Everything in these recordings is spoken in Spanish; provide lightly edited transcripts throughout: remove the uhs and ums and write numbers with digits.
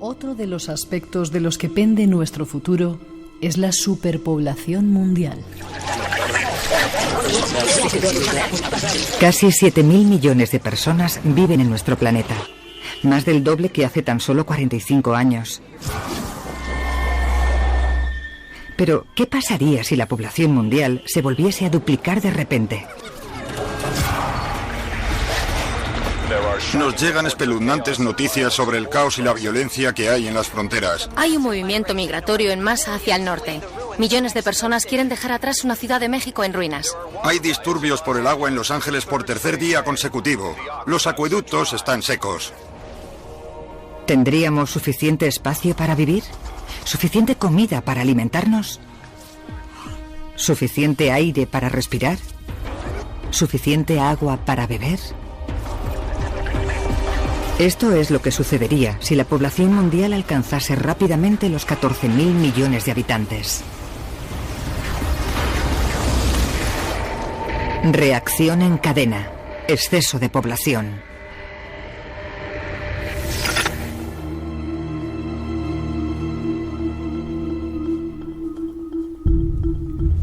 Otro de los aspectos de los que pende nuestro futuro es la superpoblación mundial. Casi 7.000 millones de personas viven en nuestro planeta, más del doble que hace tan solo 45 años. Pero, ¿qué pasaría si la población mundial se volviese a duplicar de repente? Nos llegan espeluznantes noticias sobre el caos y la violencia que hay en las fronteras. Hay un movimiento migratorio en masa hacia el norte. Millones de personas quieren dejar atrás una ciudad de México en ruinas. Hay disturbios por el agua en Los Ángeles por tercer día consecutivo. Los acueductos están secos. ¿Tendríamos suficiente espacio para vivir? ¿Suficiente comida para alimentarnos? ¿Suficiente aire para respirar? ¿Suficiente agua para beber? Esto es lo que sucedería si la población mundial alcanzase rápidamente los 14.000 millones de habitantes. Reacción en cadena. Exceso de población.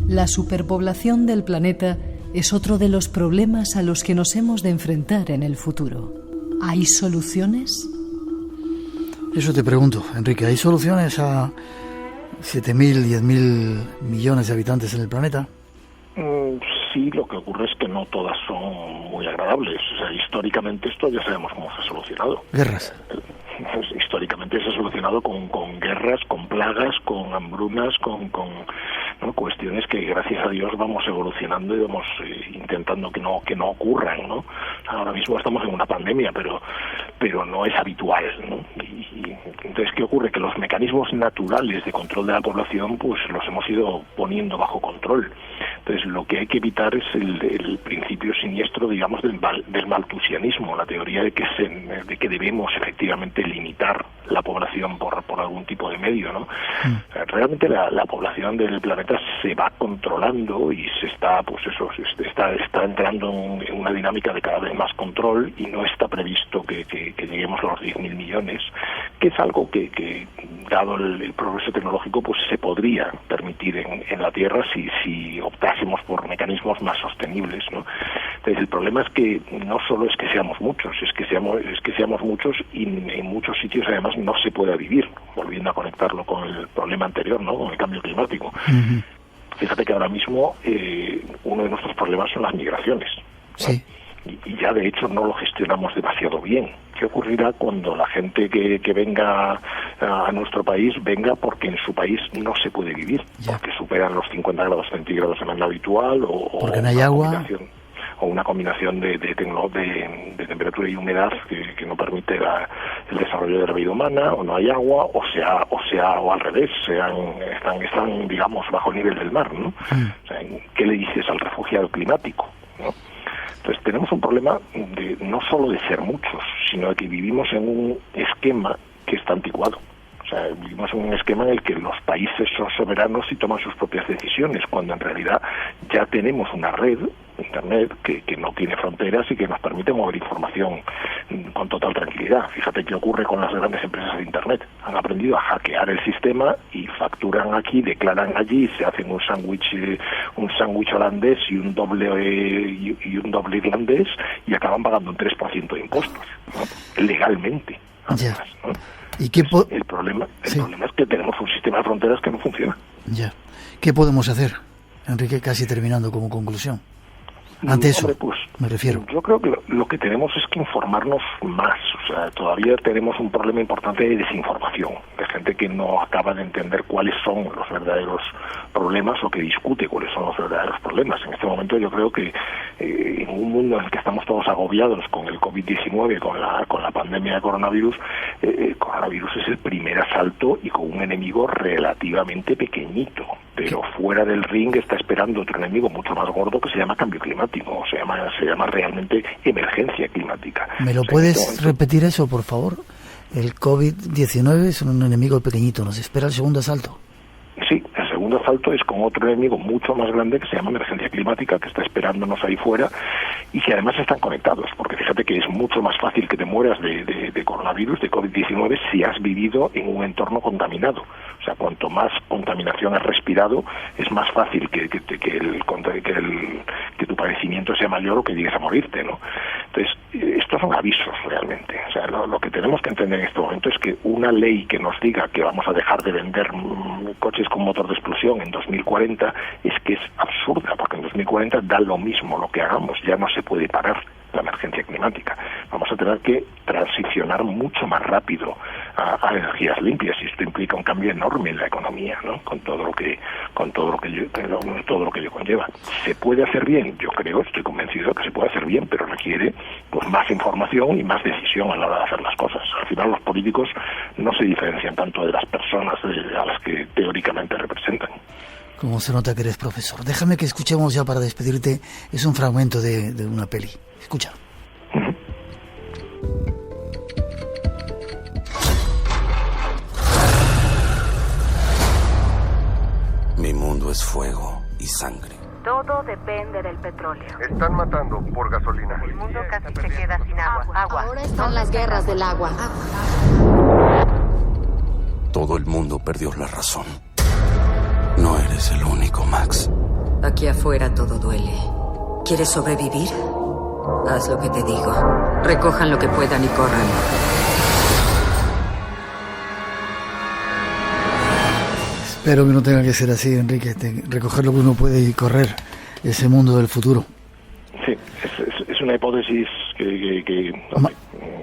La superpoblación del planeta es otro de los problemas a los que nos hemos de enfrentar en el futuro. ¿Hay soluciones? Eso te pregunto, Enrique. ¿Hay soluciones a 7.000, 10.000 millones de habitantes en el planeta? Sí, lo que ocurre es que no todas son muy agradables. O sea, históricamente esto ya sabemos cómo se ha solucionado. Guerras. Históricamente se ha solucionado con guerras, con plagas, con hambrunas, con ¿no? Cuestiones que gracias a Dios vamos evolucionando y vamos intentando que no ocurran, ¿no? Ahora mismo estamos en una pandemia, pero no es habitual, ¿no? Y entonces, ¿qué ocurre? Que los mecanismos naturales de control de la población pues los hemos ido poniendo bajo control. Entonces, lo que hay que evitar es el principio siniestro, digamos, del maltusianismo, la teoría de que debemos efectivamente limitar la población por algún tipo de medio, ¿no? Realmente la población del planeta se va controlando y se está, pues eso, está entrando en una dinámica de cada vez más control y no está previsto que lleguemos a los 10.000 millones, que es algo que dado el progreso tecnológico, pues se podría permitir en la Tierra si optásemos por mecanismos más sostenibles, ¿no? Entonces, el problema es que no solo es que seamos muchos, es que seamos muchos y en muchos sitios además no se pueda vivir, volviendo a conectarlo con el problema anterior, ¿no? Con el cambio climático. Uh-huh. Fíjate que ahora mismo uno de nuestros problemas son las migraciones, ¿no? Sí. Y ya de hecho no lo gestionamos demasiado bien. ¿Qué ocurrirá cuando la gente que venga a nuestro país venga porque en su país no se puede vivir? Ya. Porque superan los 50 grados centígrados de manera habitual porque no hay agua. O una combinación de temperatura y humedad que no permite el desarrollo de la vida humana, o no hay agua, o al revés, están digamos bajo el nivel del mar, ¿no? O sea, ¿qué le dices al refugiado climático, ¿no? Entonces tenemos un problema no solo de ser muchos, sino de que vivimos en un esquema que está anticuado. O sea, vivimos en un esquema en el que los países son soberanos y toman sus propias decisiones, cuando en realidad ya tenemos una red, Internet, que no tiene fronteras y que nos permite mover información con total tranquilidad. Fíjate qué ocurre con las grandes empresas de Internet. Han aprendido a hackear el sistema y facturan aquí, declaran allí, se hacen un sándwich holandés y un doble irlandés y acaban pagando un 3% de impuestos, ¿no? Legalmente. Además, ¿no? ¿Y el problema es que tenemos un sistema de fronteras que no funciona. Ya. ¿Qué podemos hacer, Enrique, casi terminando como conclusión? Ante eso, pues, me refiero. Yo creo que lo que tenemos es que informarnos más. O sea, todavía tenemos un problema importante de desinformación, de gente que no acaba de entender cuáles son los verdaderos problemas o que discute cuáles son los verdaderos problemas. En este momento yo creo que en un mundo en el que estamos todos agobiados con el COVID-19, con la pandemia de coronavirus, coronavirus es el primer asalto y con un enemigo relativamente pequeñito. Pero fuera del ring está esperando otro enemigo mucho más gordo que se llama cambio climático. Se llama realmente emergencia climática. ¿Me lo puedes repetir eso, por favor? El COVID-19 es un enemigo pequeñito, ¿nos espera el segundo asalto? Sí, el segundo asalto es con otro enemigo mucho más grande que se llama emergencia climática, que está esperándonos ahí fuera y que además están conectados, porque fíjate que es mucho más fácil que te mueras de coronavirus, de COVID-19, si has vivido en un entorno contaminado. O sea, cuanto más contaminación has respirado, es más fácil que tu padecimiento sea mayor o que llegues a morirte, ¿no? Entonces, estos son avisos realmente. O sea, lo que tenemos que entender en este momento es que una ley que nos diga que vamos a dejar de vender coches con motor de explosión en 2040 es que es absurda, porque en 2040 da lo mismo lo que hagamos, ya no se puede parar la emergencia climática. Vamos a tener que transicionar mucho más rápido a energías limpias, y esto implica un cambio enorme en la economía, ¿no? Con todo lo que ello conlleva. ¿Se puede hacer bien? Yo creo, estoy convencido que se puede hacer bien, pero requiere pues más información y más decisión a la hora de hacer las cosas. Al final los políticos no se diferencian tanto de las personas a las que teóricamente representan. Como se nota que eres profesor. Déjame que escuchemos ya para despedirte. Es un fragmento de una peli. Escucha. Mi mundo es fuego y sangre. Todo depende del petróleo. Están matando por gasolina. El mundo casi se queda sin agua. Ahora están las guerras del agua. Todo el mundo perdió la razón. No eres el único, Max. Aquí afuera todo duele. ¿Quieres sobrevivir? Haz lo que te digo. Recojan lo que puedan y corran. Espero que no tenga que ser así, Enrique. Recoger lo que uno puede y correr ese mundo del futuro. Sí, es una hipótesis que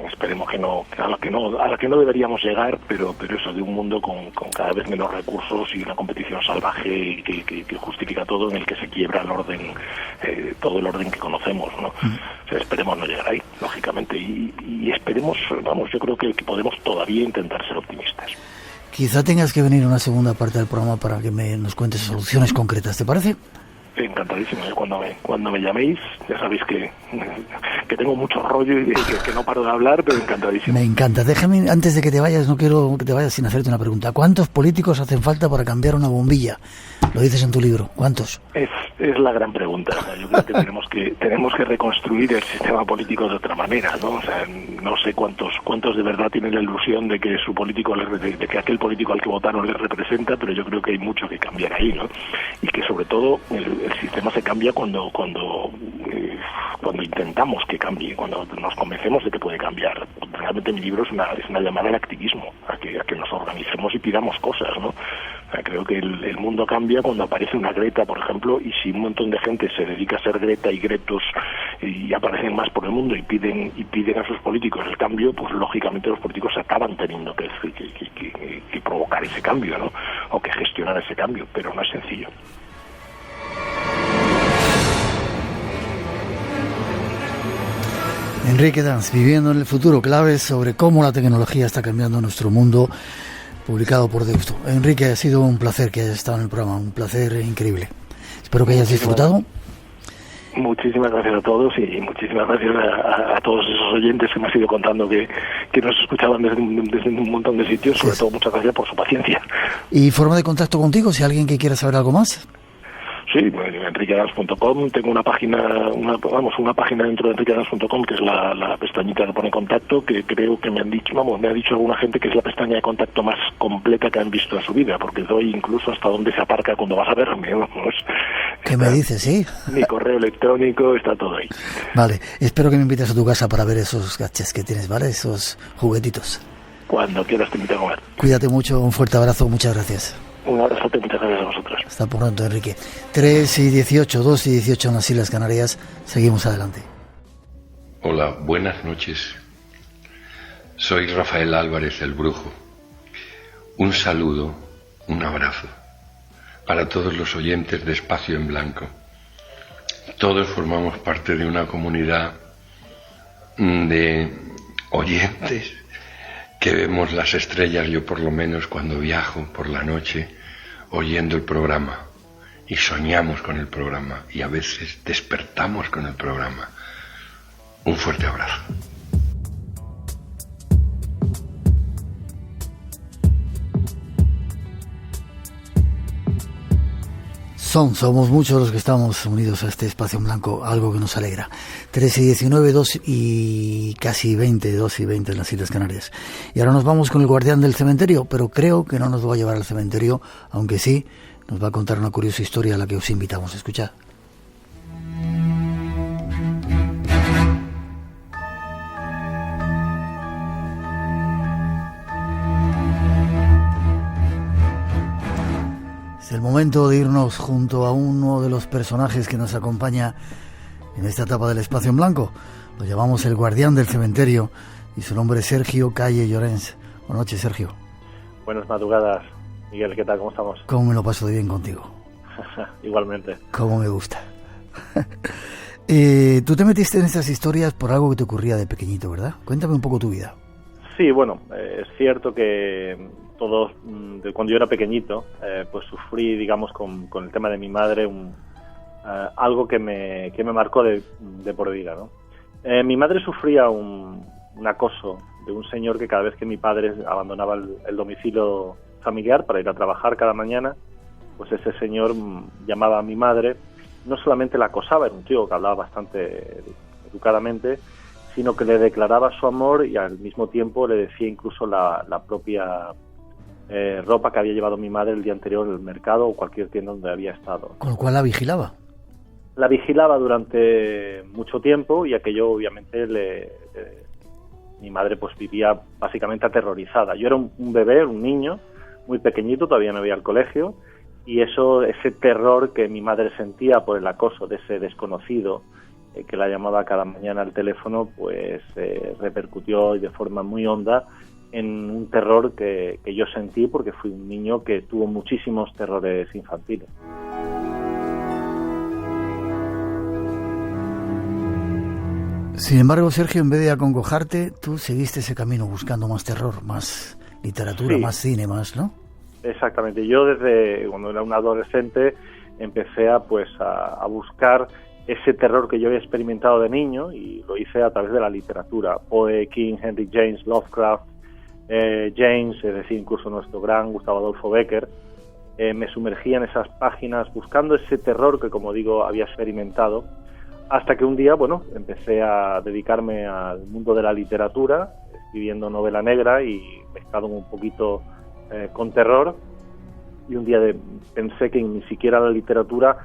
esperemos que no, a la que no deberíamos llegar, pero eso, de un mundo con cada vez menos recursos y una competición salvaje que justifica todo, en el que se quiebra el orden, todo el orden que conocemos, ¿no? O sea, esperemos no llegar ahí, lógicamente, y esperemos, yo creo que podemos todavía intentar ser optimistas. Quizá tengas que venir a una segunda parte del programa para que nos cuentes soluciones concretas, ¿te parece? Encantadísimo. Cuando me llaméis, ya sabéis que tengo mucho rollo y que no paro de hablar, pero encantadísimo. Me encanta. Déjame, antes de que te vayas, no quiero que te vayas sin hacerte una pregunta. ¿Cuántos políticos hacen falta para cambiar una bombilla? Lo dices en tu libro. ¿Cuántos? Es la gran pregunta. O sea, yo creo que tenemos que reconstruir el sistema político de otra manera, ¿no? O sea, no sé cuántos de verdad tienen la ilusión de que su político, de que aquel político al que votaron les representa, pero yo creo que hay mucho que cambiar ahí, ¿no? Y que sobre todo el sistema se cambia cuando intentamos que cambie, cuando nos convencemos de que puede cambiar. Realmente mi libro es una llamada al activismo, a que nos organicemos y pidamos cosas, ¿no? O sea, creo que el mundo cambia cuando aparece una Greta, por ejemplo, y si un montón de gente se dedica a ser Greta y Gretos y aparecen más por el mundo y piden a sus políticos el cambio, pues lógicamente los políticos acaban teniendo que provocar ese cambio, ¿no? O que gestionar ese cambio, pero no es sencillo. Enrique Dans, Viviendo en el futuro, claves sobre cómo la tecnología está cambiando nuestro mundo, publicado por Deusto. Enrique, ha sido un placer que hayas estado en el programa, un placer increíble. Espero que hayas disfrutado. Muchísimas gracias a todos y muchísimas gracias a todos esos oyentes que me han ido contando que nos escuchaban desde un montón de sitios. Sobre todo, muchas gracias por su paciencia. ¿Y forma de contacto contigo si alguien que quiera saber algo más? Sí, en enriquedans.com tengo una página dentro de enriquedans.com que es la pestañita que pone contacto, que creo que me ha dicho alguna gente que es la pestaña de contacto más completa que han visto en su vida, porque doy incluso hasta dónde se aparca cuando vas a verme, vamos. ¿Qué me dices, sí? Mi correo electrónico, está todo ahí. Vale, espero que me invites a tu casa para ver esos gadgets que tienes, ¿vale? Esos juguetitos. Cuando quieras te invito a comer. Cuídate mucho, un fuerte abrazo, muchas gracias. Un abrazo, muchas gracias a vosotros. Hasta pronto, Enrique. 3:18, 2:18 en las Islas Canarias. Seguimos adelante. Hola, buenas noches. Soy Rafael Álvarez, el Brujo. Un saludo, un abrazo para todos los oyentes de Espacio en Blanco. Todos formamos parte de una comunidad de oyentes que vemos las estrellas, yo por lo menos cuando viajo por la noche oyendo el programa, y soñamos con el programa y a veces despertamos con el programa. Un fuerte abrazo. Somos muchos los que estamos unidos a este espacio en blanco, algo que nos alegra. 13:19, 2 y casi 20, 2 y 20 en las Islas Canarias. Y ahora nos vamos con el guardián del cementerio, pero creo que no nos va a llevar al cementerio, aunque sí nos va a contar una curiosa historia a la que os invitamos a escuchar. Es el momento de irnos junto a uno de los personajes que nos acompaña en esta etapa del espacio en blanco. Lo llamamos el guardián del cementerio y su nombre es Sergio Calle Llorens. Buenas noches, Sergio. Buenas madrugadas, Miguel, ¿qué tal? ¿Cómo estamos? ¿Cómo me lo paso de bien contigo? Igualmente. ¿Cómo me gusta? Tú te metiste en estas historias por algo que te ocurría de pequeñito, ¿verdad? Cuéntame un poco tu vida. Sí, bueno, es cierto que todos, cuando yo era pequeñito, pues sufrí, digamos, con el tema de mi madre, algo que me marcó de por vida, ¿no? Mi madre sufría un acoso de un señor que cada vez que mi padre abandonaba el domicilio familiar para ir a trabajar cada mañana, pues ese señor llamaba a mi madre, no solamente la acosaba, era un tío que hablaba bastante educadamente, sino que le declaraba su amor y al mismo tiempo le decía incluso la propia ropa que había llevado mi madre el día anterior en el mercado o cualquier tienda donde había estado. ¿Con lo cual la vigilaba? La vigilaba durante mucho tiempo y aquello obviamente mi madre pues vivía básicamente aterrorizada. Yo era un bebé, un niño, muy pequeñito, todavía no iba al colegio, y ese terror que mi madre sentía por el acoso de ese desconocido que la llamaba cada mañana al teléfono, pues repercutió de forma muy honda en un terror que yo sentí porque fui un niño que tuvo muchísimos terrores infantiles. Sin embargo, Sergio, en vez de acongojarte, tú seguiste ese camino buscando más terror, más literatura, Sí. Más cine, más, ¿no? Exactamente. Yo desde cuando era un adolescente empecé a buscar ese terror que yo había experimentado de niño y lo hice a través de la literatura. Poe, King, Henry James, Lovecraft, James, es decir, incluso nuestro gran Gustavo Adolfo Bécquer. Me sumergía en esas páginas buscando ese terror que, como digo, había experimentado, hasta que un día, bueno, empecé a dedicarme al mundo de la literatura, escribiendo novela negra y mezclado un poquito con terror, y un día pensé que ni siquiera la literatura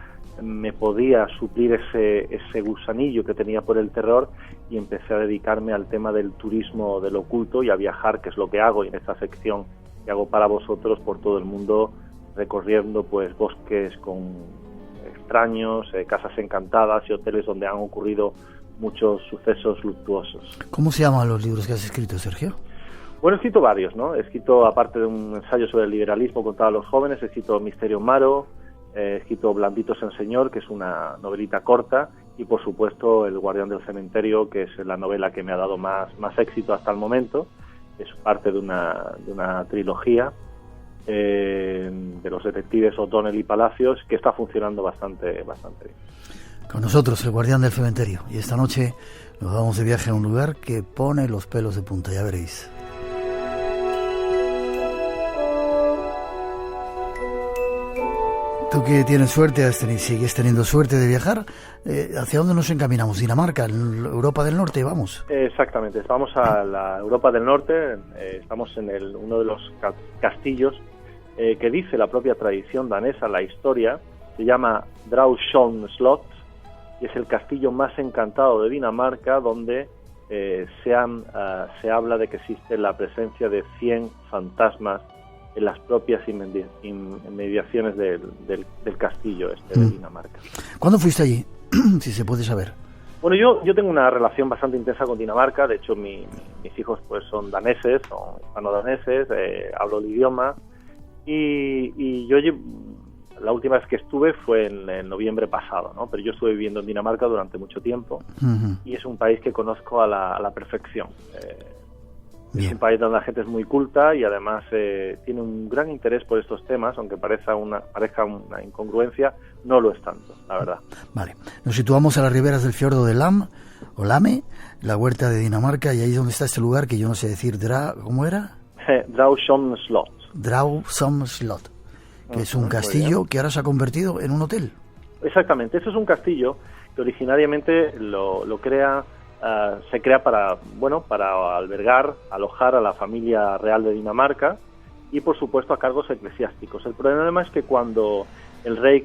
me podía suplir ese gusanillo que tenía por el terror, y empecé a dedicarme al tema del turismo del oculto y a viajar, que es lo que hago, y en esta sección que hago para vosotros por todo el mundo, recorriendo pues bosques con extraños, casas encantadas y hoteles donde han ocurrido muchos sucesos luctuosos. ¿Cómo se llaman los libros que has escrito, Sergio? Bueno, he escrito varios, ¿no? He escrito, aparte de un ensayo sobre el liberalismo contado a los jóvenes, he escrito Misterio Maro, he escrito Blanditos en Señor, que es una novelita corta, y por supuesto El guardián del cementerio, que es la novela que me ha dado más éxito hasta el momento. Es parte de una trilogía de los detectives O'Donnell y Palacios, que está funcionando bastante bien. Con nosotros, El guardián del cementerio. Y esta noche nos vamos de viaje a un lugar que pone los pelos de punta, ya veréis. Tú que tienes suerte, sigues teniendo suerte de viajar, ¿hacia dónde nos encaminamos? ¿Dinamarca? ¿Europa del Norte? Vamos. Exactamente, vamos a la Europa del Norte, estamos en uno de los castillos que dice la propia tradición danesa, la historia, se llama Dragsholm Slot, y es el castillo más encantado de Dinamarca, donde se habla de que existe la presencia de 100 fantasmas en las propias inmediaciones del castillo de Dinamarca. ¿Cuándo fuiste allí? Si se puede saber. Bueno, yo tengo una relación bastante intensa con Dinamarca. De hecho, mis hijos pues son daneses, son hispano-daneses, hablo el idioma, y yo la última vez que estuve fue en noviembre pasado, ¿no? Pero yo estuve viviendo en Dinamarca durante mucho tiempo, y es un país que conozco a la perfección. Es un país donde la gente es muy culta y además tiene un gran interés por estos temas, aunque parezca una incongruencia, no lo es tanto, la verdad. Vale, nos situamos a las riberas del fiordo de Lame, la huerta de Dinamarca, y ahí es donde está este lugar que yo no sé decir, ¿cómo era? Dragsholm Slot. Dragsholm Slot. que es un castillo que ahora se ha convertido en un hotel. Exactamente, eso es un castillo que originariamente se crea para albergar, alojar a la familia real de Dinamarca y por supuesto a cargos eclesiásticos. El problema es que cuando el rey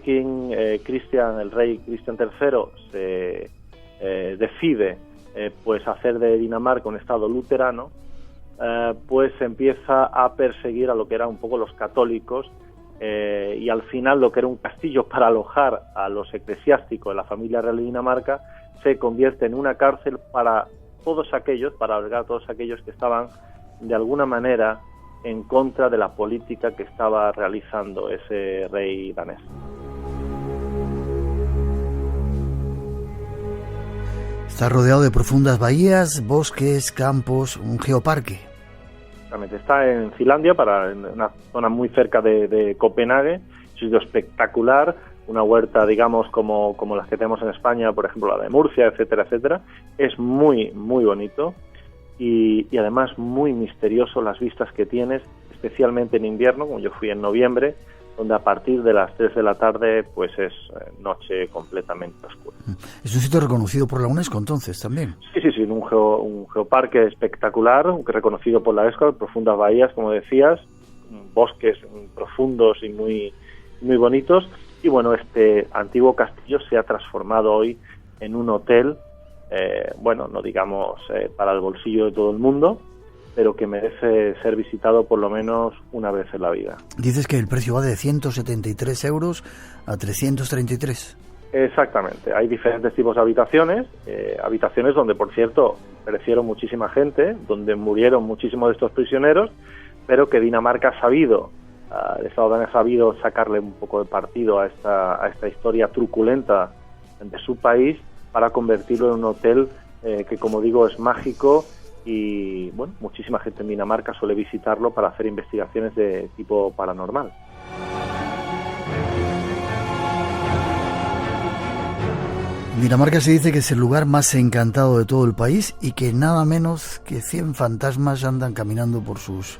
Cristian III se decide pues hacer de Dinamarca un estado luterano, pues se empieza a perseguir a lo que eran un poco los católicos, y al final lo que era un castillo para alojar a los eclesiásticos de la familia real de Dinamarca se convierte en una cárcel para albergar a todos aquellos que estaban de alguna manera en contra de la política que estaba realizando ese rey danés. Está rodeado de profundas bahías, bosques, campos, un geoparque. Exactamente, está en Finlandia, en una zona muy cerca de Copenhague, un sitio espectacular, una huerta, digamos, como las que tenemos en España, por ejemplo la de Murcia, etcétera, etcétera. Es muy, muy bonito y además muy misterioso las vistas que tienes, especialmente en invierno, como yo fui en noviembre, donde a partir de las 3 de la tarde pues es noche completamente oscura. Es un sitio reconocido por la UNESCO entonces también. Sí, un geoparque espectacular, reconocido por la UNESCO, profundas bahías, como decías, bosques profundos y muy, muy bonitos. Y bueno, este antiguo castillo se ha transformado hoy en un hotel, no digamos para el bolsillo de todo el mundo, pero que merece ser visitado por lo menos una vez en la vida. Dices que el precio va de 173 euros a 333. Exactamente, hay diferentes tipos de habitaciones, habitaciones donde, por cierto, perecieron muchísima gente, donde murieron muchísimos de estos prisioneros, pero que Dinamarca ha sabido, el Estado danés ha sabido sacarle un poco de partido a esta historia truculenta de su país para convertirlo en un hotel que, como digo, es mágico. Y bueno, muchísima gente en Dinamarca suele visitarlo para hacer investigaciones de tipo paranormal. Dinamarca se dice que es el lugar más encantado de todo el país y que nada menos que 100 fantasmas andan caminando por sus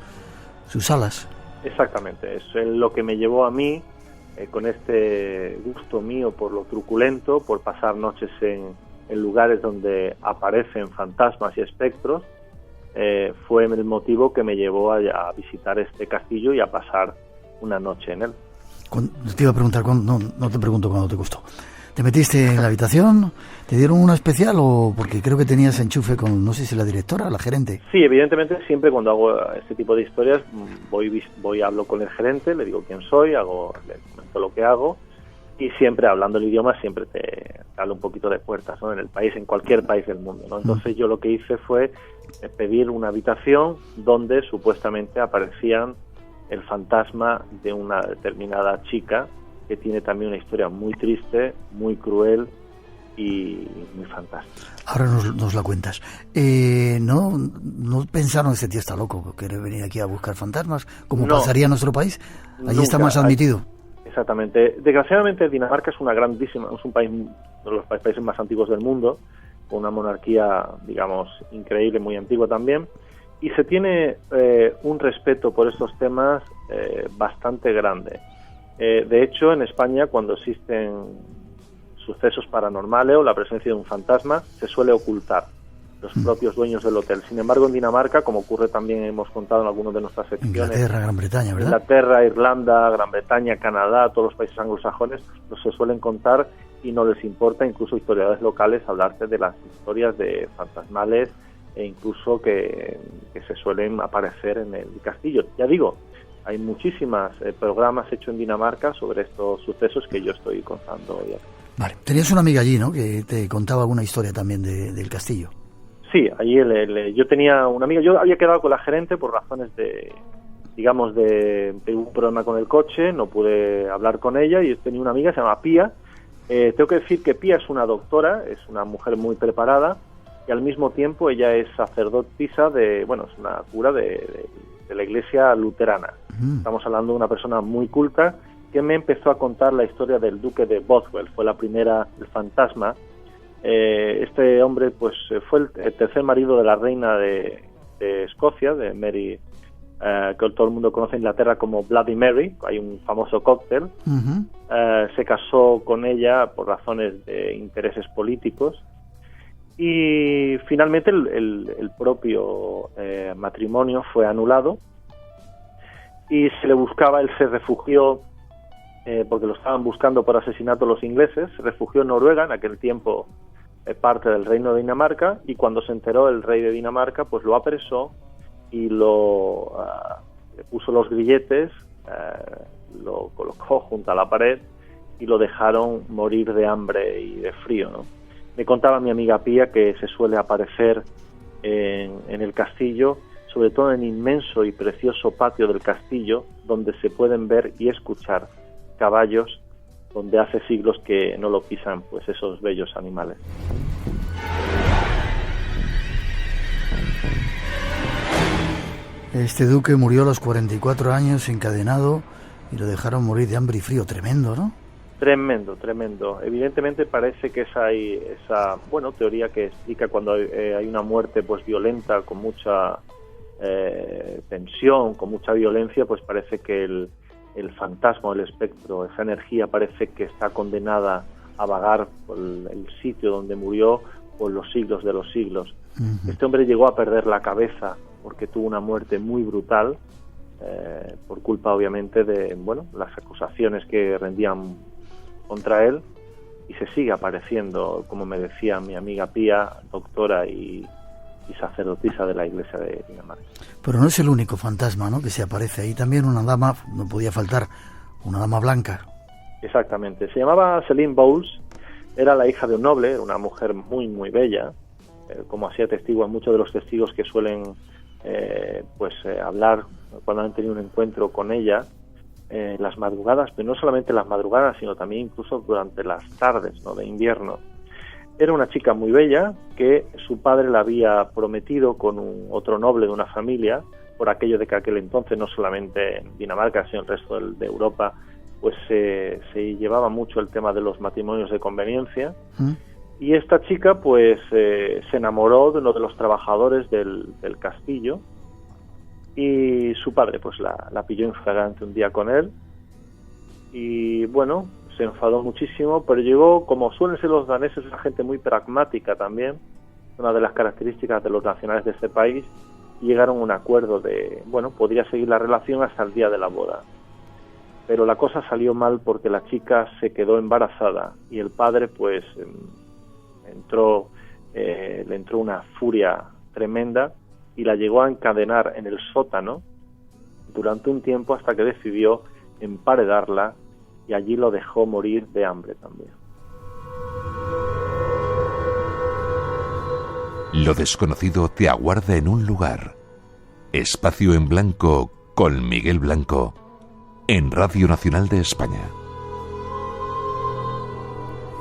salas. Exactamente, es lo que me llevó a mí, con este gusto mío por lo truculento, por pasar noches en lugares donde aparecen fantasmas y espectros, fue el motivo que me llevó a visitar este castillo y a pasar una noche en él. Te iba a preguntar, no te pregunto cuándo te costó. ¿Te metiste en la habitación? ¿Te dieron una especial o porque creo que tenías enchufe con, no sé si la directora, la gerente? Sí, evidentemente siempre cuando hago este tipo de historias voy hablo con el gerente, le digo quién soy, le comento lo que hago. Y siempre hablando el idioma siempre te habla un poquito de puertas, ¿no? En cualquier país del mundo, ¿no? Entonces yo lo que hice fue pedir una habitación donde supuestamente aparecían el fantasma de una determinada chica que tiene también una historia muy triste, muy cruel y muy fantástica. Ahora nos la cuentas. ¿No pensaron este tío está loco, quiere venir aquí a buscar fantasmas? ¿Cómo pasaría en nuestro país? Allí está más admitido. Exactamente. Desgraciadamente Dinamarca es es un país, uno de los países más antiguos del mundo, con una monarquía, digamos, increíble, muy antigua también, y se tiene un respeto por estos temas bastante grande. De hecho, en España, cuando existen sucesos paranormales o la presencia de un fantasma, se suele ocultar los propios dueños del hotel. Sin embargo, en Dinamarca, como ocurre también, hemos contado en algunas de nuestras secciones, Inglaterra, Gran Bretaña, ¿verdad? Inglaterra, Irlanda, Gran Bretaña, Canadá, todos los países anglosajones, no se suelen contar y no les importa, incluso historiadores locales, hablarte de las historias de fantasmales e incluso que se suelen aparecer en el castillo. Ya digo, hay muchísimos programas hechos en Dinamarca sobre estos sucesos que yo estoy contando hoy aquí. Vale, tenías una amiga allí, ¿no?, que te contaba alguna historia también del castillo. Sí, allí yo tenía una amiga, yo había quedado con la gerente por razones de un problema con el coche, no pude hablar con ella y tenía una amiga, se llama Pía. Tengo que decir que Pía es una doctora, es una mujer muy preparada y al mismo tiempo ella es sacerdotisa es una cura de la iglesia luterana. Estamos hablando de una persona muy culta que me empezó a contar la historia del duque de Bothwell, fue el fantasma. Este hombre pues fue el tercer marido de la reina de Escocia, de Mary que todo el mundo conoce en Inglaterra como Bloody Mary, hay un famoso cóctel. Se casó con ella por razones de intereses políticos y finalmente el propio matrimonio fue anulado y se le buscaba. Él se refugió porque lo estaban buscando por asesinato los ingleses, se refugió en Noruega, en aquel tiempo parte del reino de Dinamarca, y cuando se enteró el rey de Dinamarca, pues lo apresó y le puso los grilletes, lo colocó junto a la pared y lo dejaron morir de hambre y de frío, ¿no? Me contaba mi amiga Pía que se suele aparecer en el castillo, sobre todo en el inmenso y precioso patio del castillo, donde se pueden ver y escuchar caballos, donde hace siglos que no lo pisan pues esos bellos animales. Este duque murió a los 44 años encadenado y lo dejaron morir de hambre y frío. Tremendo, ¿no? Tremendo, tremendo. Evidentemente parece que esa teoría que explica cuando hay una muerte pues violenta, con mucha tensión, con mucha violencia, pues parece que el fantasma, el espectro, esa energía parece que está condenada a vagar por el sitio donde murió por los siglos de los siglos. Este hombre llegó a perder la cabeza porque tuvo una muerte muy brutal, por culpa obviamente de las acusaciones que rendían contra él, y se sigue apareciendo, como me decía mi amiga Pía, doctora y sacerdotisa de la Iglesia de Dinamarca. Pero no es el único fantasma, ¿no?, que se aparece ahí. También una dama, no podía faltar, una dama blanca. Exactamente, se llamaba Celine Bowles, era la hija de un noble, era una mujer muy muy bella, como hacía testigo a muchos de los testigos que suelen hablar cuando han tenido un encuentro con ella, las madrugadas, pero no solamente las madrugadas, sino también incluso durante las tardes, ¿no?, de invierno. Era una chica muy bella que su padre la había prometido con otro noble de una familia, por aquello de que aquel entonces, no solamente en Dinamarca, sino en el resto de Europa, pues se llevaba mucho el tema de los matrimonios de conveniencia. Y esta chica pues se enamoró de uno de los trabajadores del castillo, y su padre pues la pilló en flagrante un día con él, y se enfadó muchísimo, pero llegó, como suelen ser los daneses, una gente muy pragmática también, una de las características de los nacionales de este país, y llegaron a un acuerdo de, podría seguir la relación hasta el día de la boda. Pero la cosa salió mal porque la chica se quedó embarazada y el padre pues le entró una furia tremenda y la llegó a encadenar en el sótano durante un tiempo hasta que decidió emparedarla, y allí lo dejó morir de hambre también. Lo desconocido te aguarda en un lugar. Espacio en Blanco con Miguel Blanco en Radio Nacional de España.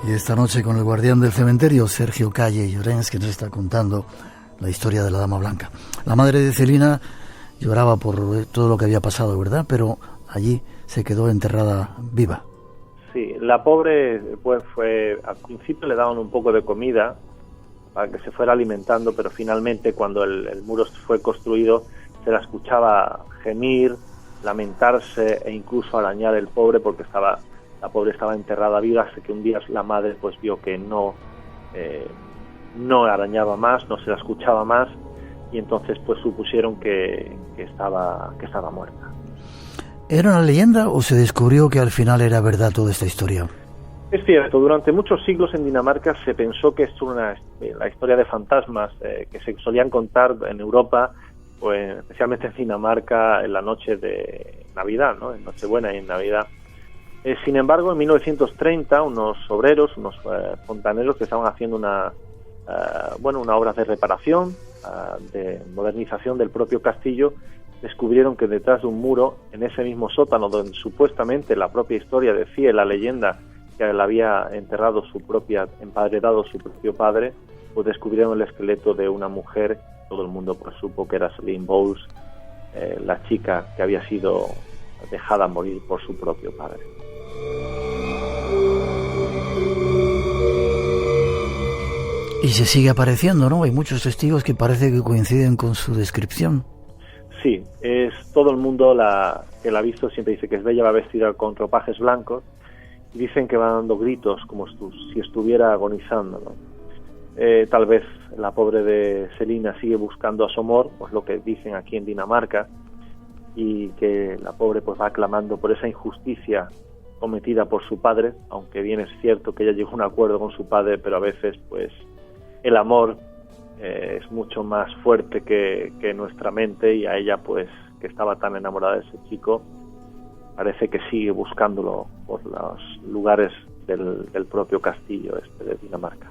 Y esta noche con el guardián del cementerio, Sergio Calle Llorens, que nos está contando la historia de la Dama Blanca. La madre de Celina lloraba por todo lo que había pasado, ¿verdad? Pero allí se quedó enterrada viva. Sí, la pobre pues al principio le daban un poco de comida para que se fuera alimentando, pero finalmente cuando el muro fue construido se la escuchaba gemir, lamentarse e incluso arañar el pobre, porque la pobre estaba enterrada viva, hasta que un día la madre pues vio que no arañaba más, no se la escuchaba más, y entonces pues supusieron que estaba muerta. ¿Era una leyenda o se descubrió que al final era verdad toda esta historia? Es cierto, durante muchos siglos en Dinamarca se pensó que esto era la historia de fantasmas que se solían contar en Europa, pues especialmente en Dinamarca, en la noche de Navidad, ¿no?, en Nochebuena y en Navidad. Sin embargo, en 1930, unos obreros, unos fontaneros que estaban haciendo una obra de reparación, de modernización del propio castillo, descubrieron que detrás de un muro, en ese mismo sótano donde supuestamente la propia historia decía, la leyenda, que le había emparedado su propio padre, pues descubrieron el esqueleto de una mujer. Todo el mundo pues supo que era Celine Bowles, la chica que había sido dejada morir por su propio padre. Y se sigue apareciendo, ¿no? Hay muchos testigos que parece que coinciden con su descripción. Sí, sí, es todo el mundo que la ha visto siempre dice que es bella, va vestida con ropajes blancos y dicen que va dando gritos como si estuviera agonizando, ¿no? Tal vez la pobre de Selina sigue buscando a su amor, pues lo que dicen aquí en Dinamarca, y que la pobre pues va clamando por esa injusticia cometida por su padre, aunque bien es cierto que ella llegó a un acuerdo con su padre, pero a veces pues el amor es mucho más fuerte que nuestra mente, y a ella pues que estaba tan enamorada de ese chico parece que sigue buscándolo por los lugares del propio castillo de Dinamarca.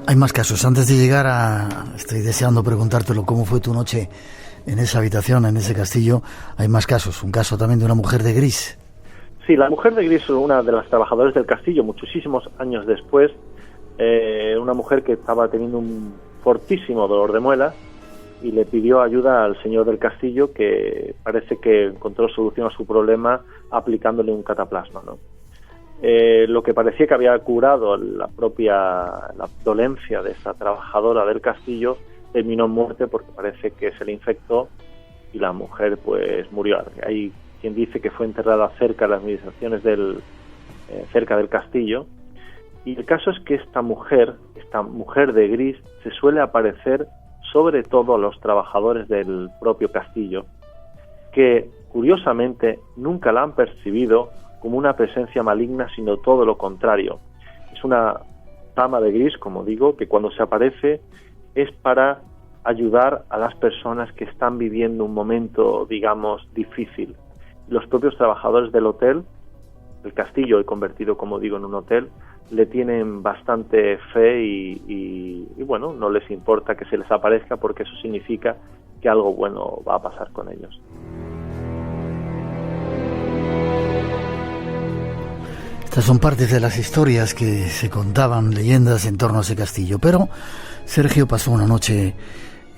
Hay más casos. Antes de llegar estoy deseando preguntártelo, ¿cómo fue tu noche en esa habitación, en ese castillo? Hay más casos. Un caso también de una mujer de gris. Sí, la mujer de gris fue una de las trabajadoras del castillo, muchísimos años después. Una mujer que estaba teniendo un fortísimo dolor de muelas y le pidió ayuda al señor del castillo, que parece que encontró solución a su problema aplicándole un cataplasma, ¿no? Lo que parecía que había curado la dolencia de esa trabajadora del castillo terminó en muerte, porque parece que se le infectó y la mujer pues murió. Hay quien dice que fue enterrada cerca de las inmediaciones cerca del castillo, y el caso es que esta mujer de gris se suele aparecer sobre todo a los trabajadores del propio castillo, que curiosamente nunca la han percibido como una presencia maligna, sino todo lo contrario. Es una dama de gris, como digo, que cuando se aparece es para ayudar a las personas que están viviendo un momento, digamos, difícil. Los propios trabajadores del hotel, el castillo he convertido, como digo, en un hotel, le tienen bastante fe y bueno, no les importa que se les aparezca, porque eso significa que algo bueno va a pasar con ellos. Estas son partes de las historias que se contaban, leyendas en torno a ese castillo. Pero Sergio pasó una noche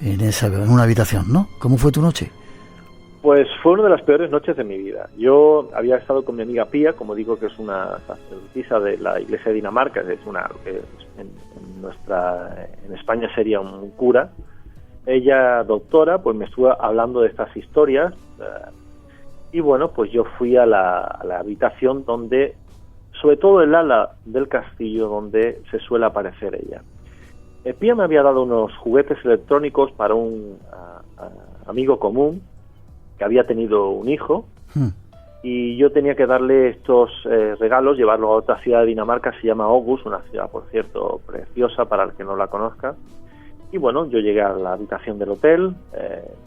en una habitación, ¿no? ¿Cómo fue tu noche? Pues fue una de las peores noches de mi vida. Yo había estado con mi amiga Pía, como digo, que es una sacerdotisa de la Iglesia de Dinamarca, es en España sería un cura. Ella, doctora, pues me estuvo hablando de estas historias, y bueno, pues yo fui a la habitación donde, sobre todo el ala del castillo donde se suele aparecer ella. Pía me había dado unos juguetes electrónicos para un amigo común que había tenido un hijo, y yo tenía que darle estos regalos, llevarlo a otra ciudad de Dinamarca, se llama Aarhus, una ciudad, por cierto, preciosa para el que no la conozca. Y bueno, yo llegué a la habitación del hotel.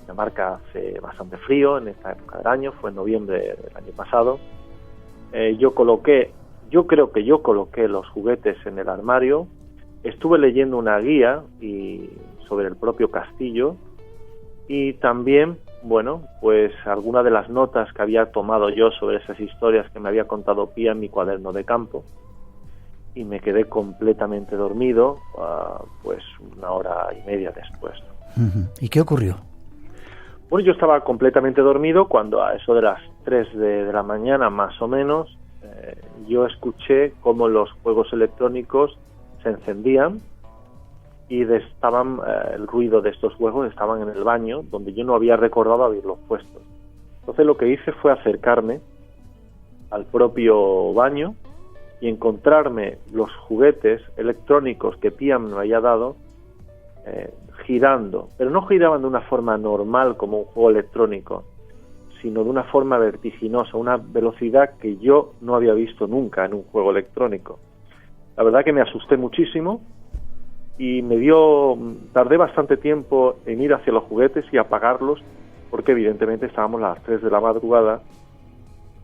Dinamarca hace bastante frío en esta época del año, fue en noviembre del año pasado. Yo creo que yo coloqué los juguetes en el armario. Estuve leyendo una guía sobre el propio castillo, y también, bueno, pues algunas de las notas que había tomado yo sobre esas historias que me había contado Pía en mi cuaderno de campo, y me quedé completamente dormido, pues 1 hora y media después. ¿Y qué ocurrió? Bueno, yo estaba completamente dormido cuando a eso de las 3 de la mañana más o menos, yo escuché cómo los juegos electrónicos se encendían y el ruido de estos juegos estaban en el baño, donde yo no había recordado haberlos puesto. Entonces lo que hice fue acercarme al propio baño y encontrarme los juguetes electrónicos que Pía me había dado girando, pero no giraban de una forma normal como un juego electrónico, sino de una forma vertiginosa, una velocidad que yo no había visto nunca en un juego electrónico. La verdad que me asusté muchísimo y tardé bastante tiempo en ir hacia los juguetes y apagarlos, porque evidentemente estábamos a las 3 de la madrugada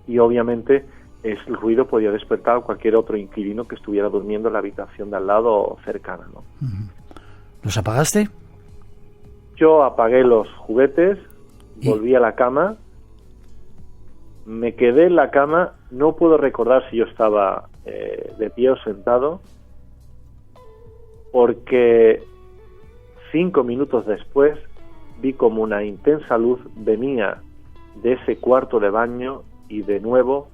y obviamente el ruido podía despertar a cualquier otro inquilino que estuviera durmiendo en la habitación de al lado o cercana, ¿no? ¿Los apagaste? Yo apagué los juguetes, volví a la cama, me quedé en la cama, no puedo recordar si yo estaba de pie o sentado, porque 5 minutos después vi como una intensa luz venía de ese cuarto de baño y de nuevo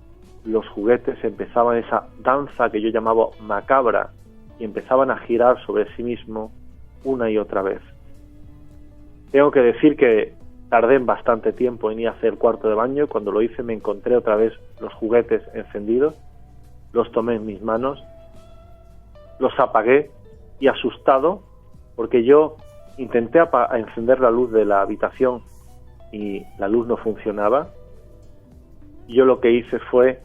los juguetes empezaban esa danza que yo llamaba macabra y empezaban a girar sobre sí mismo una y otra vez. Tengo que decir que tardé bastante tiempo en ir a hacer el cuarto de baño. Cuando lo hice me encontré otra vez los juguetes encendidos, los tomé en mis manos, los apagué y asustado, porque yo intenté encender la luz de la habitación y la luz no funcionaba. Yo lo que hice fue,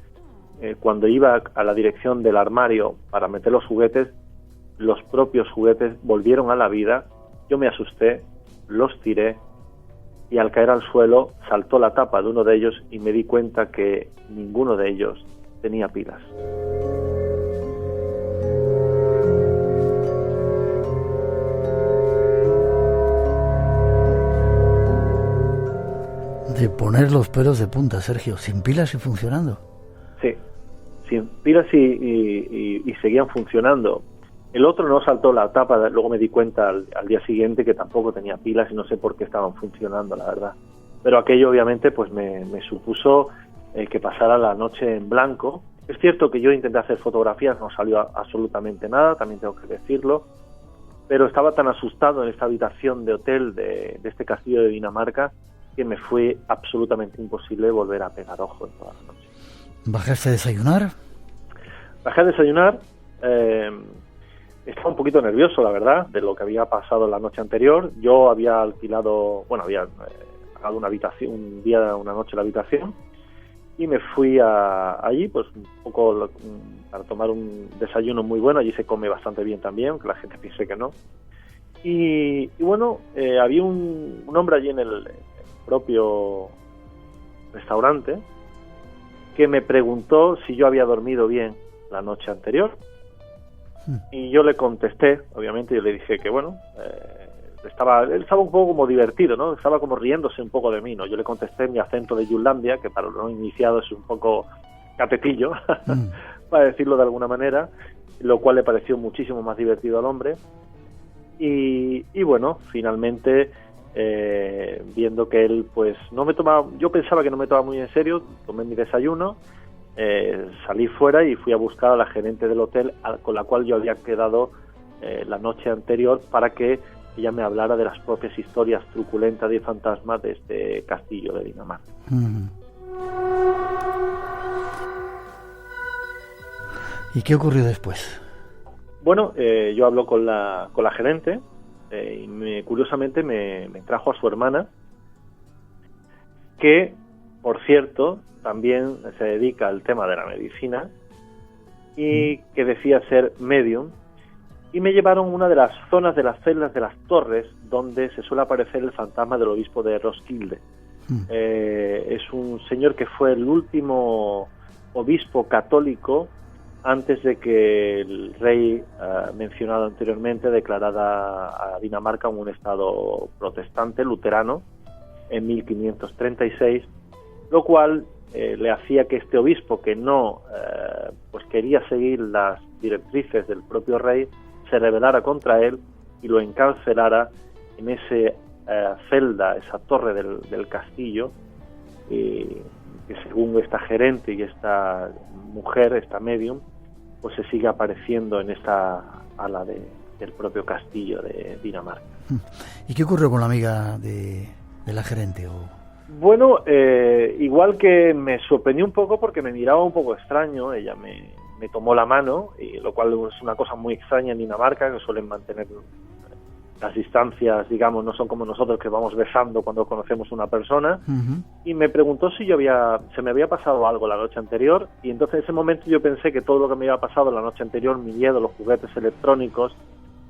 cuando iba a la dirección del armario para meter los juguetes, los propios juguetes volvieron a la vida. Yo me asusté, los tiré y al caer al suelo saltó la tapa de uno de ellos y me di cuenta que ninguno de ellos tenía pilas. De poner los pelos de punta, Sergio, sin pilas y funcionando. Sí, sin pilas y seguían funcionando. El otro no saltó la tapa, luego me di cuenta al día siguiente que tampoco tenía pilas y no sé por qué estaban funcionando, la verdad. Pero aquello obviamente pues me supuso que pasara la noche en blanco. Es cierto que yo intenté hacer fotografías, no salió absolutamente nada, también tengo que decirlo, pero estaba tan asustado en esta habitación de hotel de este castillo de Dinamarca que me fue absolutamente imposible volver a pegar ojo en toda la noche. ¿Bajaste a desayunar? Bajé a desayunar. Estaba un poquito nervioso, la verdad, de lo que había pasado la noche anterior. Yo había alquilado, había pagado una habitación, un día, una noche la habitación, y me fui allí, pues un poco para tomar un desayuno muy bueno. Allí se come bastante bien también, aunque la gente piense que no. Y bueno, había un hombre allí en el propio restaurante que me preguntó si yo había dormido bien la noche anterior. Y yo le contesté, obviamente, yo le dije que él estaba un poco como divertido, ¿no? Estaba como riéndose un poco de mí, ¿no? Yo le contesté en mi acento de Jutlandia, que para los no iniciados es un poco catetillo, para decirlo de alguna manera, lo cual le pareció muchísimo más divertido al hombre. Y bueno, finalmente, viendo que él pues no me tomaba, yo pensaba que no me tomaba muy en serio, tomé mi desayuno, salí fuera y fui a buscar a la gerente del hotel con la cual yo había quedado la noche anterior para que ella me hablara de las propias historias truculentas y fantasmas de este castillo de Dinamarca. ¿Y qué ocurrió después? Bueno, yo hablo con la gerente y curiosamente me trajo a su hermana, que, por cierto, también se dedica al tema de la medicina y que decía ser medium, y me llevaron a una de las zonas de las celdas de las torres donde se suele aparecer el fantasma del obispo de Roskilde. Es un señor que fue el último obispo católico antes de que el rey mencionado anteriormente declarara a Dinamarca como un estado protestante luterano en 1536, lo cual le hacía que este obispo, que no pues quería seguir las directrices del propio rey, se rebelara contra él y lo encarcelara en ese celda, esa torre del castillo, que según esta gerente y esta mujer, esta medium, pues se sigue apareciendo en esta ala del propio castillo de Dinamarca. ¿Y qué ocurrió con la amiga de la gerente? Bueno, igual que me sorprendió un poco porque me miraba un poco extraño. Ella me tomó la mano, y lo cual es una cosa muy extraña en Dinamarca, que suelen mantener las distancias, digamos, no son como nosotros que vamos besando cuando conocemos a una persona. Y me preguntó si se me había pasado algo la noche anterior, y entonces en ese momento yo pensé que todo lo que me había pasado la noche anterior, mi miedo, los juguetes electrónicos,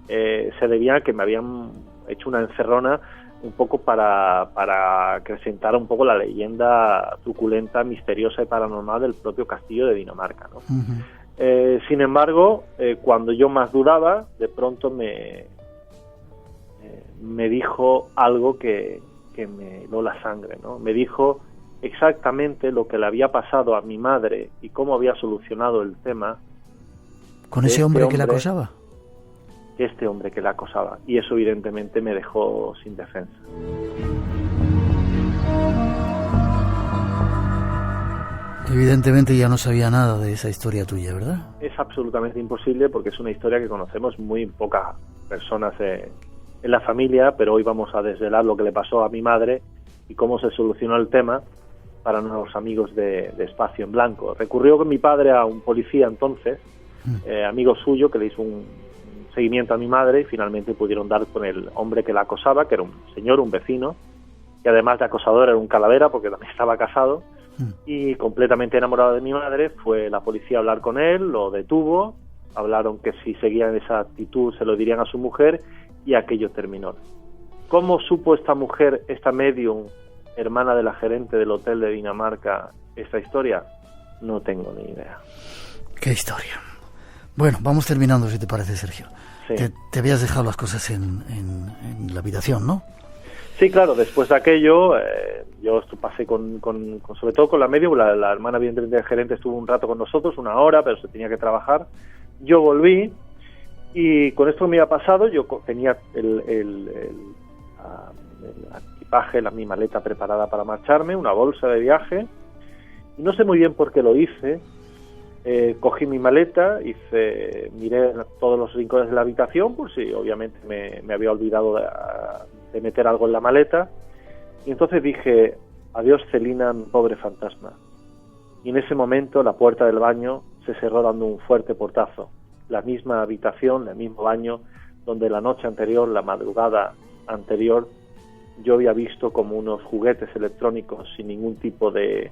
se debía a que me habían hecho una encerrona un poco para acrecentar un poco la leyenda truculenta, misteriosa y paranormal del propio castillo de Dinamarca, ¿no? Sin embargo, cuando yo más dudaba, de pronto me dijo algo que me heló la sangre, ¿no? Me dijo exactamente lo que le había pasado a mi madre y cómo había solucionado el tema. ¿Con ese hombre que la acosaba? Este hombre que la acosaba. Y eso evidentemente me dejó sin defensa. Evidentemente ya no sabía nada de esa historia tuya, ¿verdad? Es absolutamente imposible porque es una historia que conocemos muy pocas personas en la familia, pero hoy vamos a desvelar lo que le pasó a mi madre y cómo se solucionó el tema para los amigos de Espacio en Blanco. Recurrió con mi padre a un policía entonces, amigo suyo, que le hizo un seguimiento a mi madre y finalmente pudieron dar con el hombre que la acosaba, que era un señor, un vecino, que además de acosador era un calavera porque también estaba casado, y completamente enamorado de mi madre. Fue la policía a hablar con él, lo detuvo, hablaron que si seguían esa actitud se lo dirían a su mujer, y aquello terminó. ¿Cómo supo esta mujer, esta medium, hermana de la gerente del hotel de Dinamarca, esta historia? No tengo ni idea. ¿Qué historia? Bueno, vamos terminando, si te parece, Sergio. Sí. Te habías dejado las cosas en la habitación, ¿no? Sí, claro, después de aquello, yo pasé sobre todo con la medium, la hermana evidentemente del gerente estuvo un rato con nosotros, 1 hora, pero se tenía que trabajar. Yo volví, y con esto que me había pasado, yo tenía el equipaje, mi maleta preparada para marcharme, una bolsa de viaje, y no sé muy bien por qué lo hice. Cogí mi maleta, miré todos los rincones de la habitación, pues sí, obviamente me había olvidado de meter algo en la maleta, y entonces dije: adiós Celina, mi pobre fantasma. Y en ese momento la puerta del baño se cerró dando un fuerte portazo. La misma habitación, el mismo baño donde la noche anterior, la madrugada anterior, yo había visto como unos juguetes electrónicos sin ningún tipo de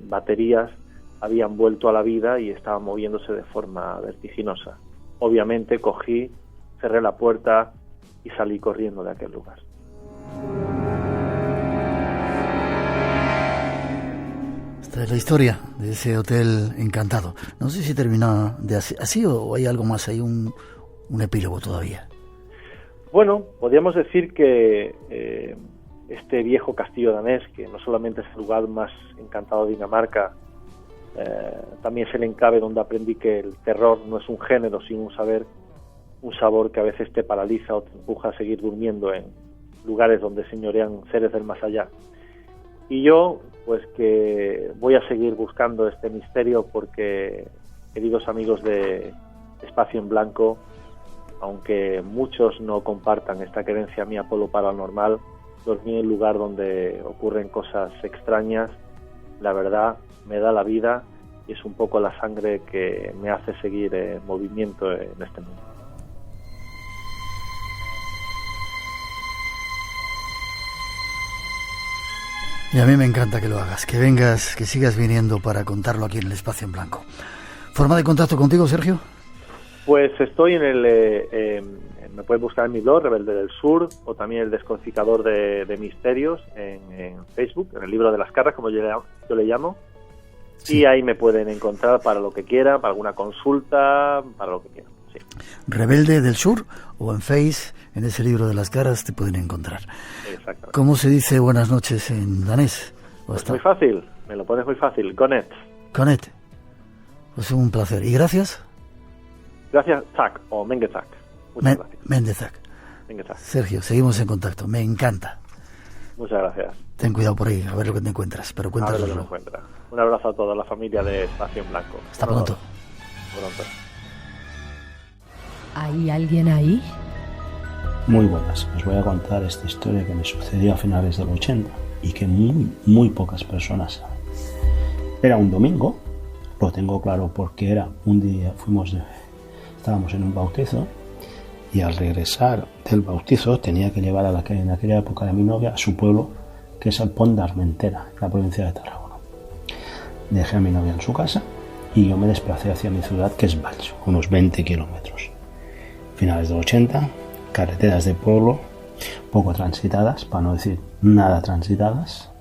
baterías habían vuelto a la vida y estaban moviéndose de forma vertiginosa. Obviamente cogí, cerré la puerta y salí corriendo de aquel lugar. Esta es la historia de ese hotel encantado. No sé si termina de así o hay algo más, hay un epílogo todavía. Bueno, podríamos decir que este viejo castillo danés, que no solamente es el lugar más encantado de Dinamarca, también es el enclave donde aprendí que el terror no es un género, sino un sabor que a veces te paraliza o te empuja a seguir durmiendo en lugares donde señorean seres del más allá. Y yo, pues que voy a seguir buscando este misterio porque, queridos amigos de Espacio en Blanco, aunque muchos no compartan esta creencia mía por lo paranormal, dormir en un lugar donde ocurren cosas extrañas, la verdad, me da la vida y es un poco la sangre que me hace seguir en movimiento en este mundo. Y a mí me encanta que lo hagas, que vengas, que sigas viniendo para contarlo aquí en el Espacio en Blanco. ¿Forma de contacto contigo, Sergio? Pues estoy me puedes buscar en mi blog, Rebelde del Sur, o también el Descodificador de Misterios en Facebook, en el Libro de las Caras, como yo le llamo. Sí. Y ahí me pueden encontrar para lo que quieran, para alguna consulta, para lo que quieran. Sí. Rebelde del Sur, o en Face, en ese Libro de las Caras, te pueden encontrar. Exactamente. ¿Cómo se dice buenas noches en danés? Pues muy fácil, me lo pones muy fácil. Gonet. Gonet. Pues un placer. ¿Y gracias? Gracias, Zak, o Mengezak. Muchas gracias. Mengezak. Sergio, seguimos en contacto. Me encanta. Muchas gracias. Ten cuidado por ahí, a ver lo que te encuentras. Pero cuéntanoslo. Un abrazo a toda la familia de Espacio en Blanco. Hasta pronto. ¿Hay alguien ahí? Muy buenas, os voy a contar esta historia que me sucedió a finales del 80 y que muy pocas personas saben. Era un domingo, lo tengo claro porque era un día, estábamos en un bautizo y al regresar del bautizo tenía que llevar en aquella época de mi novia a su pueblo, que es el Pont d'Armentera, en la provincia de Tarragona. Dejé a mi novia en su casa y yo me desplacé hacia mi ciudad, que es Valls, unos 20 kilómetros. Finales de 80, carreteras de pueblo poco transitadas, para no decir nada transitadas,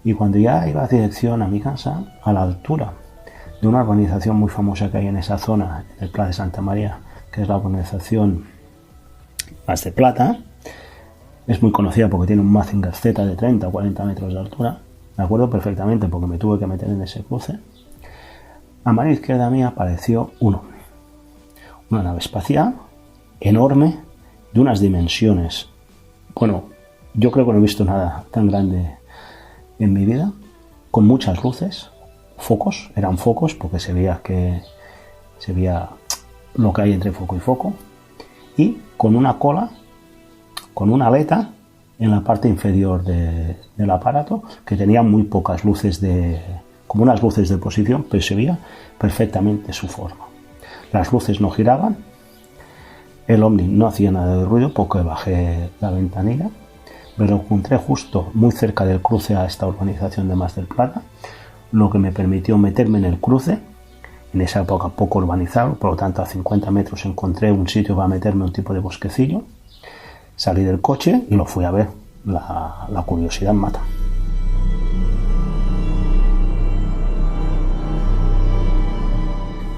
y cuando ya iba a dirección a mi casa, a la altura de una urbanización muy famosa que hay en esa zona, en el Pla de Santa María, que es la urbanización Mas de Plata, es muy conocida porque tiene un Mazinger Z de 30 o 40 metros de altura, me acuerdo perfectamente porque me tuve que meter en ese cruce. A mano izquierda mía apareció una nave espacial enorme, de unas dimensiones, bueno, yo creo que no he visto nada tan grande en mi vida, con muchas luces, focos, eran focos porque se veía lo que hay entre foco y foco, y con una cola, con una aleta en la parte inferior del aparato, que tenía muy pocas luces, como unas luces de posición, pero se veía perfectamente su forma. Las luces no giraban, el Omni no hacía nada de ruido porque bajé la ventanilla. Me lo encontré justo muy cerca del cruce a esta urbanización de Mas del Plata, lo que me permitió meterme en el cruce. En esa época poco urbanizado, por lo tanto a 50 metros encontré un sitio para meterme, un tipo de bosquecillo. Salí del coche y lo fui a ver. La curiosidad mata.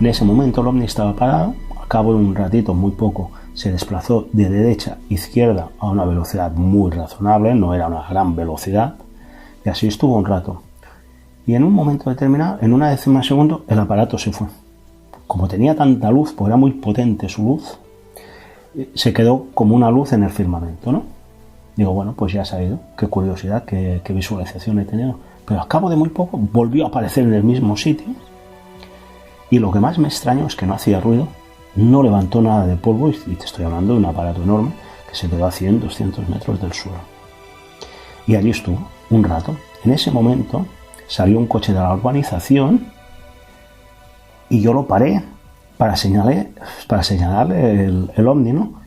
En ese momento el Omni estaba parado. Al cabo de un ratito, muy poco, se desplazó de derecha a izquierda a una velocidad muy razonable, no era una gran velocidad, y así estuvo un rato. Y en un momento determinado, en una décima de segundo, el aparato se fue. Como tenía tanta luz, porque era muy potente su luz, se quedó como una luz en el firmamento, ¿no? Digo, bueno, pues ya se ha ido. Qué curiosidad, qué visualización he tenido. Pero al cabo de muy poco volvió a aparecer en el mismo sitio. Y lo que más me extrañó es que no hacía ruido, no levantó nada de polvo, y te estoy hablando de un aparato enorme que se quedó a 100, 200 metros del suelo. Y allí estuvo un rato. En ese momento salió un coche de la urbanización y yo lo paré para señalarle el Omni, ¿no?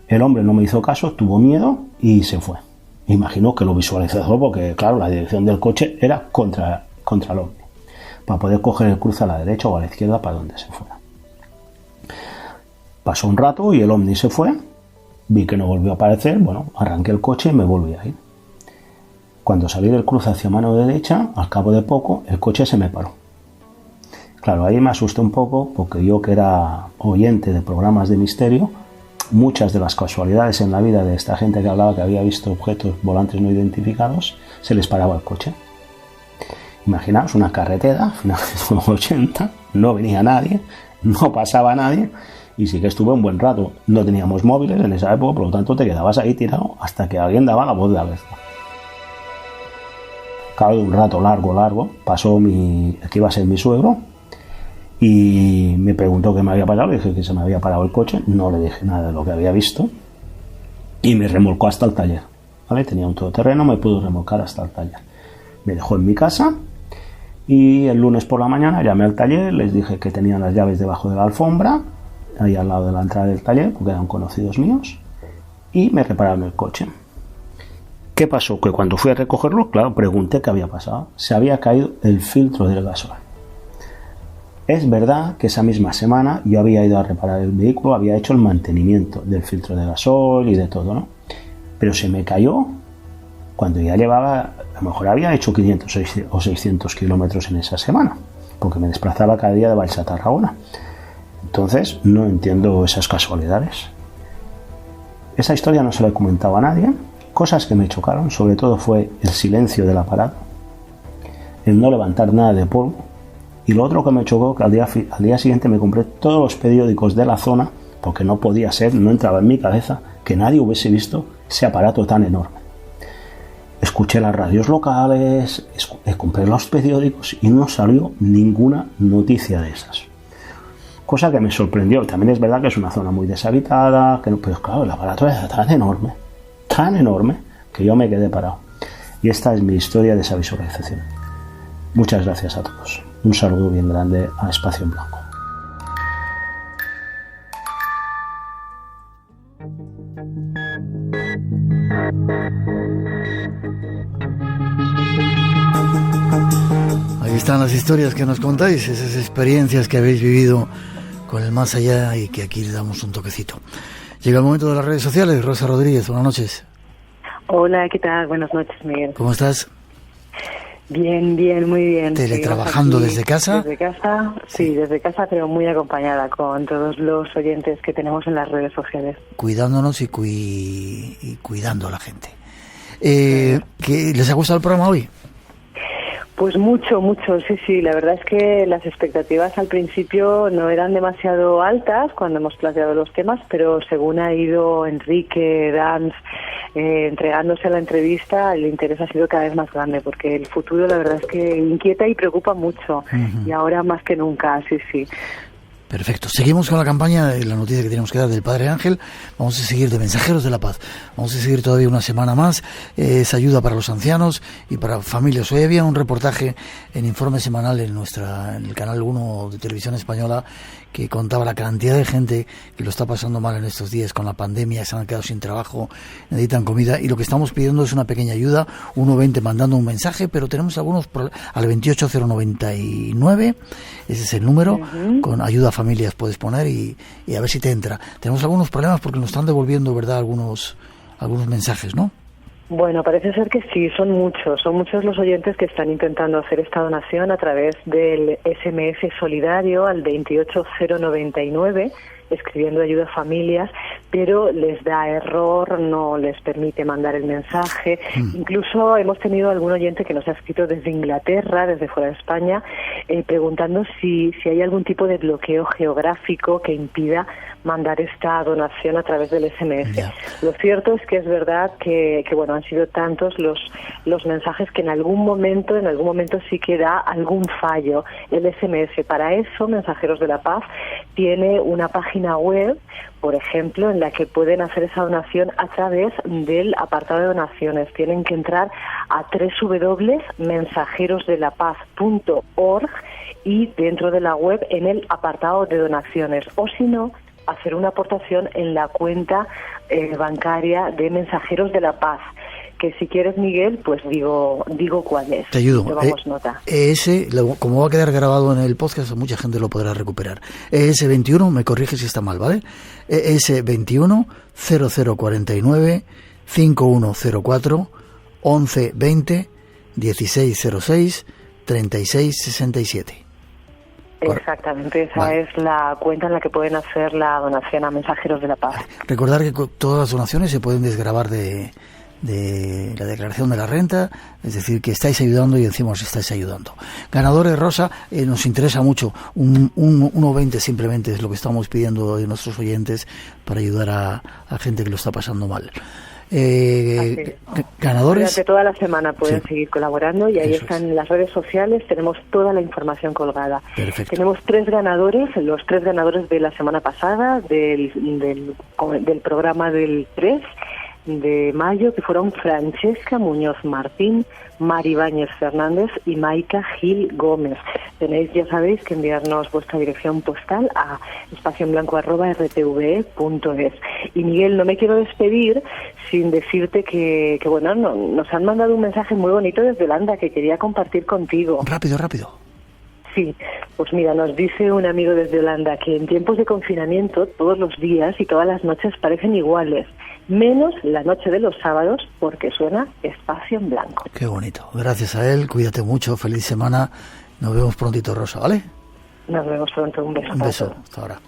El hombre no me hizo caso, tuvo miedo y se fue. Imagino que lo visualizó porque, claro, la dirección del coche era contra el Omni, para poder coger el cruce a la derecha o a la izquierda para donde se fuera. Pasó un rato y el Omni se fue, vi que no volvió a aparecer, bueno, arranqué el coche y me volví a ir. Cuando salí del cruce hacia mano derecha, al cabo de poco, el coche se me paró. Claro, ahí me asusté un poco porque yo, que era oyente de programas de misterio, muchas de las casualidades en la vida de esta gente que hablaba que había visto objetos volantes no identificados, se les paraba el coche. Imaginaos una carretera, finales de los 80, no venía nadie, no pasaba nadie, y sí que estuve un buen rato. No teníamos móviles en esa época, por lo tanto te quedabas ahí tirado hasta que alguien daba la voz de alerta. Claro, de un rato largo, pasó el que iba a ser mi suegro, y me preguntó qué me había pasado. Le dije que se me había parado el coche, no le dije nada de lo que había visto, y me remolcó hasta el taller, ¿vale? Tenía un todoterreno, me pudo remolcar hasta el taller. Me dejó en mi casa y el lunes por la mañana llamé al taller, les dije que tenían las llaves debajo de la alfombra, ahí al lado de la entrada del taller, porque eran conocidos míos, y me repararon el coche. ¿Qué pasó? Que cuando fui a recogerlo, claro, pregunté qué había pasado. Se había caído el filtro del gasoil. Es verdad que esa misma semana yo había ido a reparar el vehículo, había hecho el mantenimiento del filtro de gasoil y de todo, ¿no? Pero se me cayó cuando ya llevaba, a lo mejor había hecho 500 o 600 kilómetros en esa semana, porque me desplazaba cada día de Valls a Tarragona. Entonces, no entiendo esas casualidades. Esa historia no se la he comentado a nadie. Cosas que me chocaron, sobre todo, fue el silencio del aparato, el no levantar nada de polvo, y lo otro que me chocó, que al día siguiente me compré todos los periódicos de la zona, porque no podía ser, no entraba en mi cabeza que nadie hubiese visto ese aparato tan enorme. Escuché las radios locales, compré los periódicos y no salió ninguna noticia de esas. Cosa que me sorprendió. También es verdad que es una zona muy deshabitada, pero claro, el aparato era tan enorme, que yo me quedé parado. Y esta es mi historia de esa visualización. Muchas gracias a todos. Un saludo bien grande a Espacio en Blanco. Ahí están las historias que nos contáis, esas experiencias que habéis vivido con el más allá y que aquí le damos un toquecito. Llega el momento de las redes sociales. Rosa Rodríguez, buenas noches. Hola, ¿qué tal? Buenas noches, Miguel. ¿Cómo estás? Bien, muy bien. ¿Teletrabajando desde casa? Desde casa, sí, desde casa, pero muy acompañada con todos los oyentes que tenemos en las redes sociales. Cuidándonos y cuidando a la gente. ¿Qué, ¿les ha gustado el programa hoy? Pues mucho, sí. La verdad es que las expectativas al principio no eran demasiado altas cuando hemos planteado los temas, pero según ha ido Enrique Dans entregándose a la entrevista, el interés ha sido cada vez más grande, porque el futuro la verdad es que inquieta y preocupa mucho, y ahora más que nunca, sí. Perfecto. Seguimos con la campaña de la noticia que tenemos que dar del Padre Ángel. Vamos a seguir de Mensajeros de la Paz. Vamos a seguir todavía una semana más. Es ayuda para los ancianos y para familias. Hoy había un reportaje en Informe Semanal en el canal 1 de Televisión Española que contaba la cantidad de gente que lo está pasando mal en estos días con la pandemia, se han quedado sin trabajo, necesitan comida, y lo que estamos pidiendo es una pequeña ayuda, 120 mandando un mensaje, pero tenemos algunos al 28099, ese es el número, con ayuda a familias puedes poner y a ver si te entra. Tenemos algunos problemas porque nos están devolviendo, ¿verdad?, algunos mensajes, ¿no? Bueno, parece ser que sí, son muchos los oyentes que están intentando hacer esta donación a través del SMS solidario al 28099, escribiendo ayuda a familias, pero les da error, no les permite mandar el mensaje. Incluso hemos tenido algún oyente que nos ha escrito desde Inglaterra, desde fuera de España, preguntando si hay algún tipo de bloqueo geográfico que impida mandar esta donación a través del SMS. Lo cierto es que es verdad que bueno, han sido tantos los mensajes que en algún momento sí que da algún fallo el SMS. Para eso, Mensajeros de la Paz tiene una página web, por ejemplo, en la que pueden hacer esa donación a través del apartado de donaciones. Tienen que entrar a www.mensajerosdelapaz.org y dentro de la web en el apartado de donaciones, o si no, hacer una aportación en la cuenta bancaria de Mensajeros de la Paz, que si quieres, Miguel, pues digo cuál es. Te ayudo. Tomamos nota. Como va a quedar grabado en el podcast, mucha gente lo podrá recuperar. ES21, me corrige si está mal, ¿vale? ES21 0049 5104 1120 1606 3667. Exactamente, esa es la cuenta en la que pueden hacer la donación a Mensajeros de la Paz. Recordar que todas las donaciones se pueden desgravar de la declaración de la renta, es decir, que estáis ayudando y encima os estáis ayudando. Ganadores, Rosa, nos interesa mucho, un 1,20 simplemente es lo que estamos pidiendo de nuestros oyentes para ayudar a gente que lo está pasando mal. Ganadores. Durante toda la semana pueden seguir colaborando y ahí están en las redes sociales, tenemos toda la información colgada. Perfecto. Tenemos 3 ganadores, los 3 ganadores de la semana pasada del programa del 3 de mayo, que fueron Francesca Muñoz Martín, Mari Báñez Fernández y Maika Gil Gómez. Tenéis, ya sabéis, que enviarnos vuestra dirección postal a espacioenblanco@rtve.es. Y Miguel, no me quiero despedir sin decirte que bueno, nos han mandado un mensaje muy bonito desde Holanda que quería compartir contigo. Rápido. Sí, pues mira, nos dice un amigo desde Holanda que en tiempos de confinamiento todos los días y todas las noches parecen iguales, menos la noche de los sábados, porque suena Espacio en Blanco. Qué bonito. Gracias a él, cuídate mucho, feliz semana. Nos vemos prontito, Rosa, ¿vale? Nos vemos pronto, un beso. Un beso, hasta ahora.